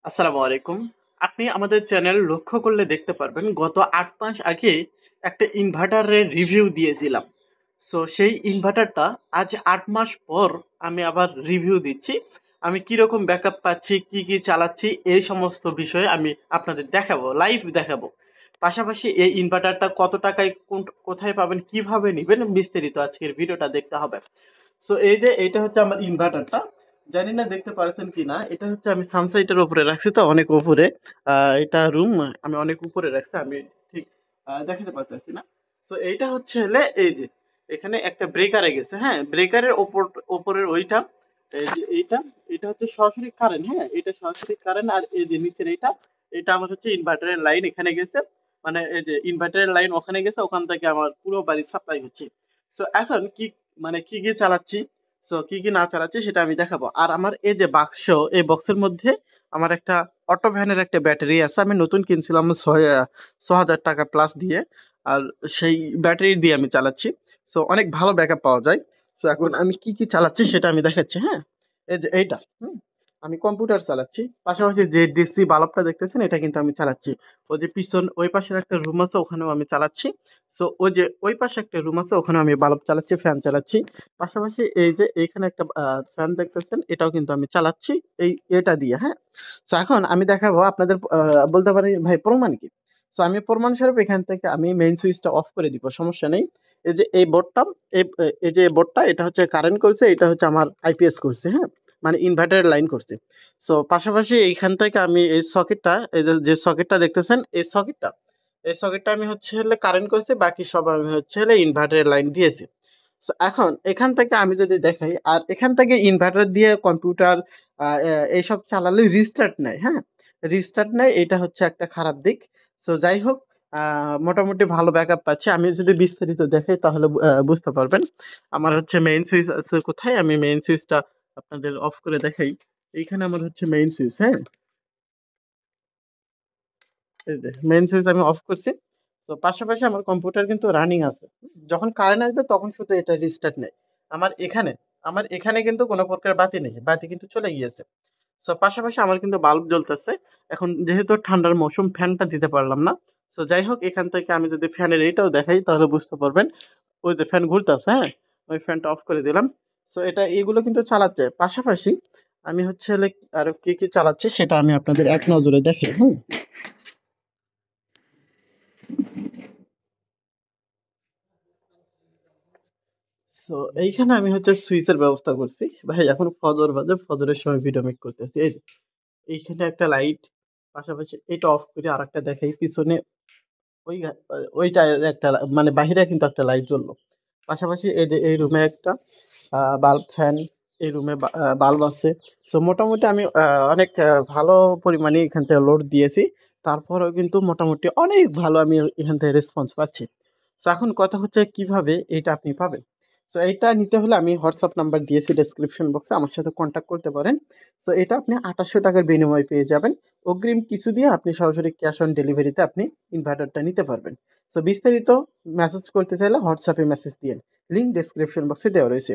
আসসালামু আলাইকুম। আপনি আমাদের চ্যানেল লক্ষ্য করলে দেখতে পারবেন গত ৮ মাস আগে একটা ইনভার্টারের রিভিউ দিয়েছিলাম। সো সেই ইনভার্টারটা আজ ৮ মাস পর আমি আবার রিভিউ দিচ্ছি। আমি কিরকম ব্যাকআপ পাচ্ছি, কি চালাচ্ছি এই সমস্ত বিষয়ে আমি আপনাদের দেখাবো, লাইভ দেখাবো। পাশাপাশি এই ইনভার্টারটা কত টাকায় কোথায় পাবেন, কিভাবে নিবেন বিস্তারিত আজকের ভিডিওটা দেখতে হবে। সো এই যে এইটা হচ্ছে আমার ইনভার্টারটা। জানি না দেখতে পারছেন কিনা। এটা হচ্ছে আমি সানসাইটের উপরে রাখছি তো অনেক উপরে। এটা রুম আমি অনেক উপরে রাখছি। আমি ঠিক দেখাতে পারতেছি না। সো এইটা হচ্ছে হলে এই যে এখানে একটা ব্রেকারে গেছে, হ্যাঁ? ব্রেকারের উপরের ওইটা এই যে এটা হচ্ছে সরাসরি কারেন্ট, হ্যাঁ? এটা সরাসরি কারেন্ট আর এই যে নিচের এটা আমার হচ্ছে ইনভার্টারের লাইন এখানে গেছে। মানে এই যে ইনভার্টারের লাইন ওখানে গেছে, ওখান থেকে আমার পুরো বাড়ির সাপ্লাই হচ্ছে। সো এখন কি চালাচ্ছি, কি না চালাচ্ছি সেটা আমি দেখাবো। আর আমার এই যে বাক্স, এই বক্সের মধ্যে আমার একটা অটো ভ্যানের একটা ব্যাটারি আছে। আমি নতুন কিনছিলাম ৬,০০০ টাকা প্লাস দিয়ে। আর সেই ব্যাটারি দিয়ে আমি চালাচ্ছি। সো অনেক ভালো ব্যাকআপ পাওয়া যায়। সো এখন আমি কি চালাচ্ছি সেটা আমি দেখাচ্ছি, হ্যাঁ? এই যে এইটা, আমি কম্পিউটার চালাচ্ছি। পাশাপাশি যে ডিসি বাল্বটা দেখতেছেন এটা কিন্তু আমি চালাচ্ছি। ওই যে পিছন ওই পাশের একটা রুম আছে ওখানেও আমি চালাচ্ছি। সো ওই যে ওই পাশে একটা রুম আছে ওখানেও আমি বাল্ব চালাচ্ছি, ফ্যান চালাচ্ছি। পাশাপাশি এই যে এইখানে একটা ফ্যান দেখতেছেন এটাও কিন্তু আমি চালাচ্ছি এটা দিয়ে, হ্যাঁ? সো এখন আমি দেখাবো আপনাদের, বলতে পারেন ভাই প্রমাণ কি? সো আমি প্রমাণস্বরূপ এখান থেকে আমি মেইন সুইচটা অফ করে দিব, সমস্যা নেই। এই যে এই বোর্ডটা, এই এই যে বোর্ডটা এটা হচ্ছে কারেন্ট করছে, এটা হচ্ছে আমার আইপিএস করছে, হ্যাঁ? মানে ইনভার্টারের লাইন করছে। সো পাশাপাশি এইখান থেকে আমি এই সকেটটা, এই যে সকেটটা দেখতেছেন এই সকেটটা আমি হচ্ছে হলে কারেন্ট করছি, বাকি সব আমি হচ্ছে হলে ইনভার্টারের লাইন দিয়েছি। সো এখন এখান থেকে আমি যদি দেখাই, আর এখান থেকে ইনভার্টার দিয়ে কম্পিউটার এইসব চালালে রিস্টার্ট নেয়, হ্যাঁ? রিস্টার্ট নেয়, এটা হচ্ছে একটা খারাপ দিক। সো যাই হোক, মোটামুটি ভালো ব্যাকআপ পাচ্ছি। আমি যদি বিস্তারিত দেখাই তাহলে বুঝতে পারবেন। আমার হচ্ছে মেইন সুইচ আছে কোথায়, আমি মেইন সুইচটা আপনাদের অফ করে দেখাই। এইখানে আমার হচ্ছে মেইন সুইচ, হ্যাঁ? এই যে মেইন সুইচ আমি অফ করছি। তো পাশাপাশি আমার কম্পিউটার কিন্তু রানিং আছে। যখন কারেন্ট আসবে তখন শুধু এটা রিস্টার্ট নেয়। আমার এখানে আমার এখানে কিন্তু কোনো প্রকার বাতি নেই। বাতি কিন্তু চলে গিয়েছে। সো পাশাপাশি আমার কিন্তু বাল্ব জ্বলতেছে। এখন যেহেতু ঠান্ডার মৌসুম ফ্যানটা দিতে পারলাম না। সো যাই হোক, এখান থেকে আমি যদি ফ্যানের এইটাও দেখাই তাহলে বুঝতে পারবেন। ওই যে ফ্যান ঘুরতেছে, হ্যাঁ? ওই ফ্যানটা অফ করে দিলাম। সো এগুলো কিন্তু চালাচ্ছে। পাশাপাশি আমি হচ্ছে হলো আরো কি চালাচ্ছি সেটা আমি আপনাদের এক নজরে দেখাই, হুম? সো এইখানে আমি হচ্ছে সুইচের ব্যবস্থা করছি। ভাই এখন ফজর বাজে, ফজরের সময় ভিডিও মেক করতেছি। এই যে এইখানে একটা লাইট, পাশাপাশি এটা অফ করে আরেকটা দেখাই। পিছনে ওই ওইটা একটা মানে বাহিরে কিন্তু একটা লাইট জ্বললো। পাশাপাশি এই যে এই রুমে একটা বাল্ব ফ্যান, এই রুমে বাল্ব আছে। সো মোটামুটি আমি অনেক ভালো পরিমাণে এখান থেকে লোড দিয়েছি। তারপরেও কিন্তু মোটামুটি অনেক ভালো আমি এখান থেকে রেসপন্স পাচ্ছি। সো এখন কথা হচ্ছে কিভাবে এটা আপনি পাবেন। সো এইটা নিতে হলে আমি হোয়াটসঅ্যাপ নাম্বার দিয়েছি ডেসক্রিপশন বক্সে, আমার সাথে কন্ট্যাক্ট করতে পারেন। সো এটা আপনি ২৮০০ টাকার বিনিময়ে পেয়ে যাবেন। অগ্রিম কিছু দিয়ে আপনি সরাসরি ক্যাশ অন ডেলিভারিতে আপনি ইনভার্টারটা নিতে পারবেন। সো বিস্তারিত মেসেজ করতে চাইলে হোয়াটসঅ্যাপে মেসেজ দিয়েন। লিঙ্ক ডেসক্রিপশন বক্সে দেওয়া রয়েছে।